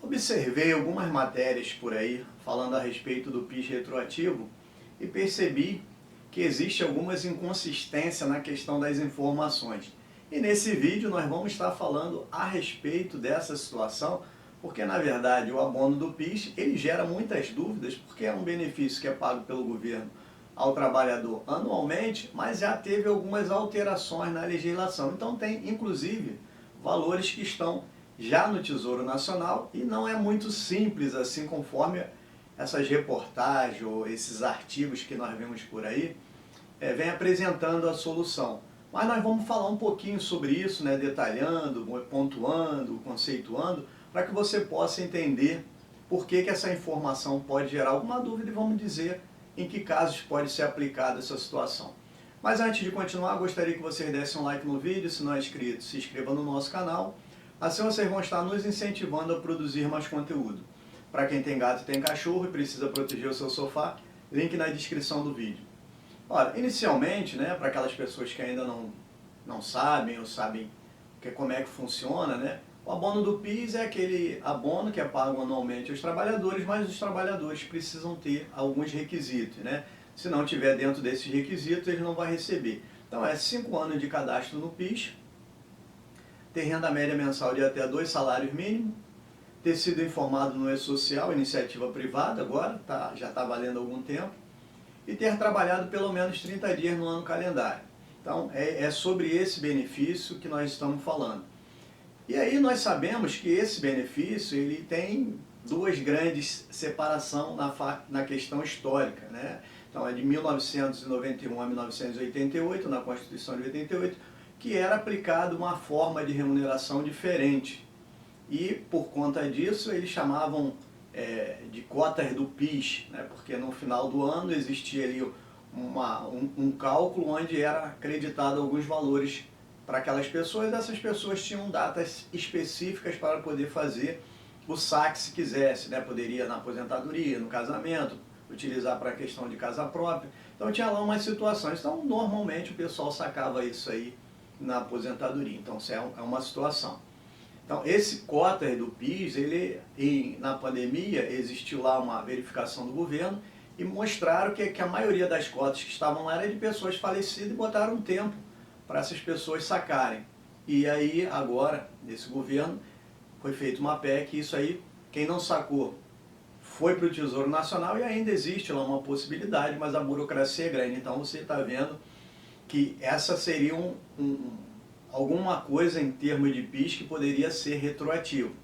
Observei algumas matérias por aí falando a respeito do PIS retroativo e percebi que existe algumas inconsistências na questão das informações. E nesse vídeo nós vamos estar falando a respeito dessa situação, porque na verdade o abono do PIS ele gera muitas dúvidas, porque é um benefício que é pago pelo governo ao trabalhador anualmente, mas já teve algumas alterações na legislação. Então tem inclusive valores que estão já no Tesouro Nacional e não é muito simples assim conforme essas reportagens ou esses artigos que nós vemos por aí vem apresentando a solução. Mas nós vamos falar um pouquinho sobre isso, né, detalhando, pontuando, conceituando, para que você possa entender por que essa informação pode gerar alguma dúvida e vamos dizer em que casos pode ser aplicada essa situação. Mas antes de continuar, gostaria que vocês dessem um like no vídeo, se não é inscrito, se inscreva no nosso canal. Assim vocês vão estar nos incentivando a produzir mais conteúdo. Para quem tem gato e tem cachorro e precisa proteger o seu sofá, link na descrição do vídeo. Ora, inicialmente, né, para aquelas pessoas que ainda não sabem ou sabem como é que funciona, né, o abono do PIS é aquele abono que é pago anualmente aos trabalhadores, mas os trabalhadores precisam ter alguns requisitos, né? Se não tiver dentro desses requisitos, eles não vão receber. Então é 5 anos de cadastro no PIS, ter renda média mensal de até 2 salários mínimos, ter sido informado no E-Social, iniciativa privada agora, já está valendo há algum tempo, e ter trabalhado pelo menos 30 dias no ano calendário. Então é sobre esse benefício que nós estamos falando. E aí nós sabemos que esse benefício ele tem duas grandes separações na questão histórica, né? Então é de 1991 a 1988, na Constituição de 88, que era aplicada uma forma de remuneração diferente. E por conta disso eles chamavam de cotas do PIS, né? Porque no final do ano existia ali um cálculo onde era acreditado alguns valores para aquelas pessoas, e essas pessoas tinham datas específicas para poder fazer o saque se quisesse, né? Poderia na aposentadoria, no casamento, utilizar para a questão de casa própria. Então tinha lá umas situações. Então normalmente o pessoal sacava isso aí na aposentadoria. Então isso é uma situação. Então esse cota do PIS, na pandemia existiu lá uma verificação do governo e mostraram que a maioria das cotas que estavam lá era de pessoas falecidas e botaram um tempo para essas pessoas sacarem. E aí agora, nesse governo, foi feita uma PEC, isso aí, quem não sacou foi para o Tesouro Nacional e ainda existe lá uma possibilidade, mas a burocracia é grande. Então você está vendo que essa seria alguma coisa em termos de PIS que poderia ser retroativo.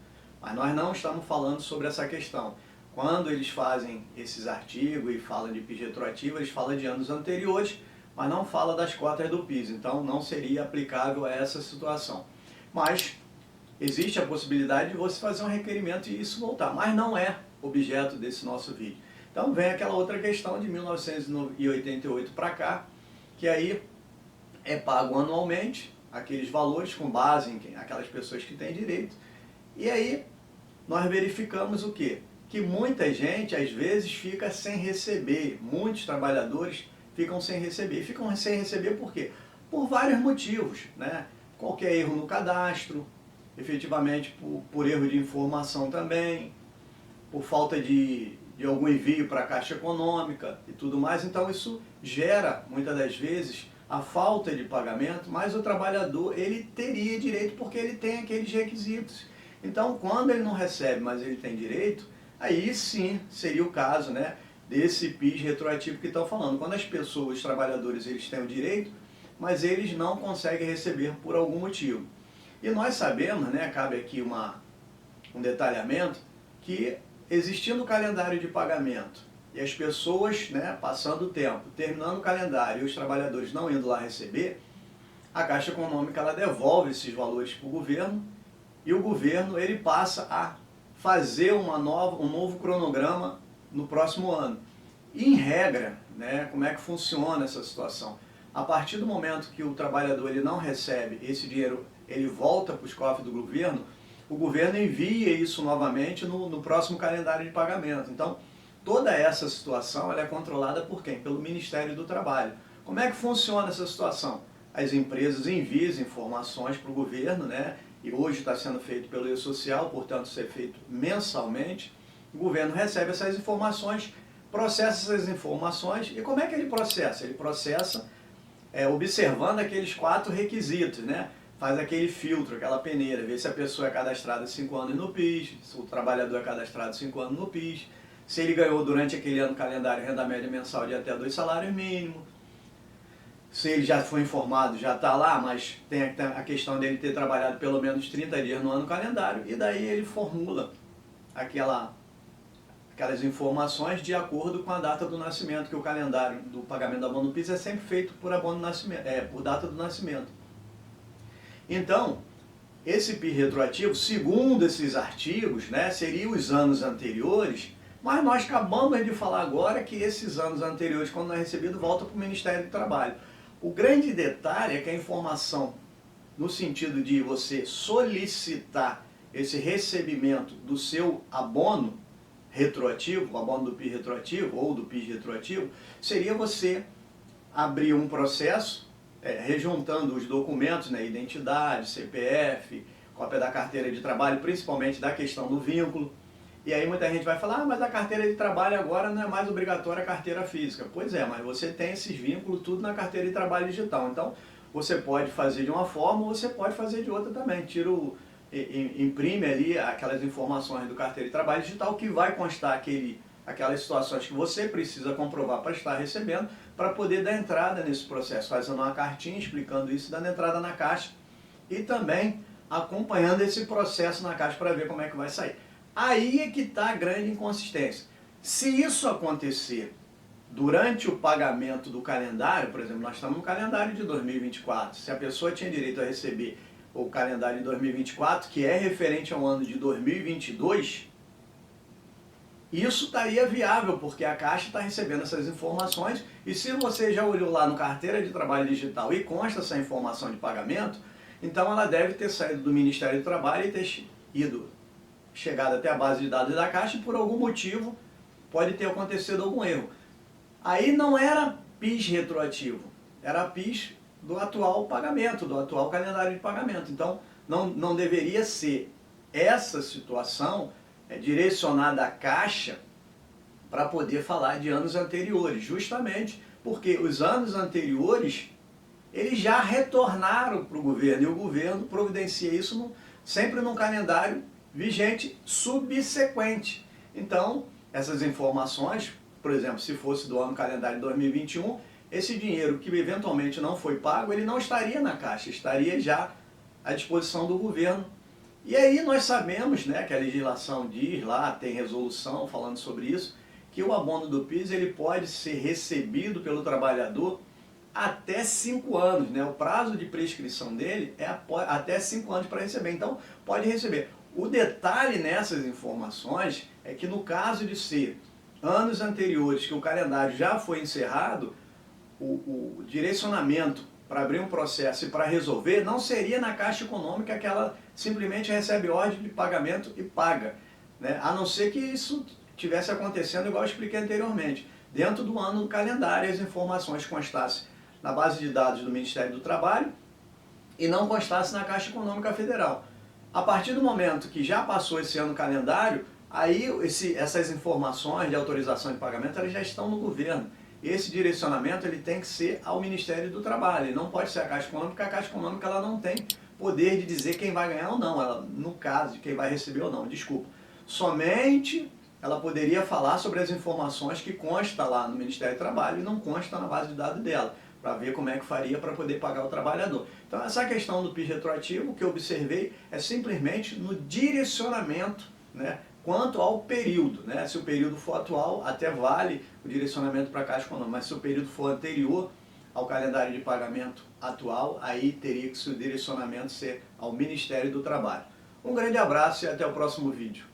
Mas nós não estamos falando sobre essa questão. Quando eles fazem esses artigos e falam de PIS retroativo, eles falam de anos anteriores, mas não fala das cotas do PIS, então não seria aplicável a essa situação. Mas existe a possibilidade de você fazer um requerimento e isso voltar, mas não é objeto desse nosso vídeo. Então vem aquela outra questão de 1988 para cá, que aí é pago anualmente, aqueles valores com base em aquelas pessoas que têm direito, e aí nós verificamos o quê? Que muita gente às vezes fica sem receber, muitos trabalhadores ficam sem receber. E ficam sem receber por quê? Por vários motivos, né? Qualquer erro no cadastro, efetivamente por erro de informação também, por falta de algum envio para a Caixa Econômica e tudo mais. Então isso gera, muitas das vezes, a falta de pagamento, mas o trabalhador ele teria direito porque ele tem aqueles requisitos. Então quando ele não recebe, mas ele tem direito, aí sim seria o caso, né, desse PIS retroativo que estão falando. Quando as pessoas, os trabalhadores, eles têm o direito, mas eles não conseguem receber por algum motivo. E nós sabemos, né, cabe aqui um detalhamento, que existindo o calendário de pagamento e as pessoas, né, passando o tempo, terminando o calendário e os trabalhadores não indo lá receber, a Caixa Econômica ela devolve esses valores para o governo e o governo ele passa a fazer um novo cronograma no próximo ano. E em regra, né, como é que funciona essa situação? A partir do momento que o trabalhador ele não recebe esse dinheiro, ele volta para os cofres do governo, o governo envia isso novamente no próximo calendário de pagamento. Então, toda essa situação ela é controlada por quem? Pelo Ministério do Trabalho. Como é que funciona essa situação? As empresas enviam informações para o governo, né, e hoje está sendo feito pelo E-Social, portanto ser feito mensalmente, o governo recebe essas informações, processa essas informações, e como é que ele processa? Ele processa observando aqueles 4 requisitos, né? Faz aquele filtro, aquela peneira, vê se a pessoa é cadastrada 5 anos no PIS, se o trabalhador é cadastrado 5 anos no PIS, se ele ganhou durante aquele ano calendário renda média mensal de até 2 salários mínimos, se ele já foi informado, já está lá, mas tem a questão dele ter trabalhado pelo menos 30 dias no ano calendário, e daí ele formula aquelas informações de acordo com a data do nascimento, que o calendário do pagamento do abono do PIS é sempre feito por abono do nascimento, por data do nascimento. Então, esse PIS retroativo, segundo esses artigos, né, seria os anos anteriores, mas nós acabamos de falar agora que esses anos anteriores, quando não é recebido, volta para o Ministério do Trabalho. O grande detalhe é que a informação, no sentido de você solicitar esse recebimento do seu abono retroativo, o abono do PIS retroativo ou do PIS retroativo, seria você abrir um processo rejuntando os documentos, né, identidade, CPF, cópia da carteira de trabalho, principalmente da questão do vínculo. E aí muita gente vai falar, mas a carteira de trabalho agora não é mais obrigatória a carteira física. Pois é, mas você tem esses vínculos tudo na carteira de trabalho digital. Então, você pode fazer de uma forma ou você pode fazer de outra também. Imprime ali aquelas informações do carteira de trabalho digital que vai constar aquelas situações que você precisa comprovar para estar recebendo, para poder dar entrada nesse processo, fazendo uma cartinha explicando isso, dando entrada na Caixa e também acompanhando esse processo na Caixa para ver como é que vai sair. Aí é que está a grande inconsistência. Se isso acontecer durante o pagamento do calendário, por exemplo, nós estamos no calendário de 2024, se a pessoa tinha direito a receber o calendário de 2024, que é referente ao ano de 2022, isso estaria viável, porque a Caixa está recebendo essas informações, e se você já olhou lá no Carteira de Trabalho Digital e consta essa informação de pagamento, então ela deve ter saído do Ministério do Trabalho e ter chegado até a base de dados da Caixa e por algum motivo pode ter acontecido algum erro. Aí não era PIS retroativo, era PIS do atual pagamento, do atual calendário de pagamento. Então não deveria ser essa situação direcionada à Caixa para poder falar de anos anteriores, justamente porque os anos anteriores eles já retornaram para o governo e o governo providencia isso sempre num calendário vigente subsequente. Então, essas informações, por exemplo, se fosse do ano calendário de 2021, esse dinheiro que eventualmente não foi pago, ele não estaria na Caixa, estaria já à disposição do governo. E aí nós sabemos, né, que a legislação diz lá, tem resolução falando sobre isso, que o abono do PIS ele pode ser recebido pelo trabalhador até 5 anos, né? O prazo de prescrição dele é até 5 anos para receber, então pode receber. O detalhe nessas informações é que no caso de ser anos anteriores que o calendário já foi encerrado, o direcionamento para abrir um processo e para resolver não seria na Caixa Econômica que ela simplesmente recebe ordem de pagamento e paga, né? A não ser que isso tivesse acontecendo igual eu expliquei anteriormente, dentro do ano do calendário as informações constassem na base de dados do Ministério do Trabalho e não constasse na Caixa Econômica Federal. A partir do momento que já passou esse ano calendário, aí essas informações de autorização de pagamento elas já estão no governo. Esse direcionamento ele tem que ser ao Ministério do Trabalho, ele não pode ser a Caixa Econômica, porque a Caixa Econômica ela não tem poder de dizer quem vai ganhar ou não, ela, no caso de quem vai receber ou não, desculpa. Somente ela poderia falar sobre as informações que consta lá no Ministério do Trabalho e não consta na base de dados dela, para ver como é que faria para poder pagar o trabalhador. Então essa questão do PIS retroativo, o que eu observei é simplesmente no direcionamento, né, quanto ao período, né? Se o período for atual, até vale o direcionamento para a Caixa Econômica, mas se o período for anterior ao calendário de pagamento atual, aí teria que o direcionamento ser ao Ministério do Trabalho. Um grande abraço e até o próximo vídeo.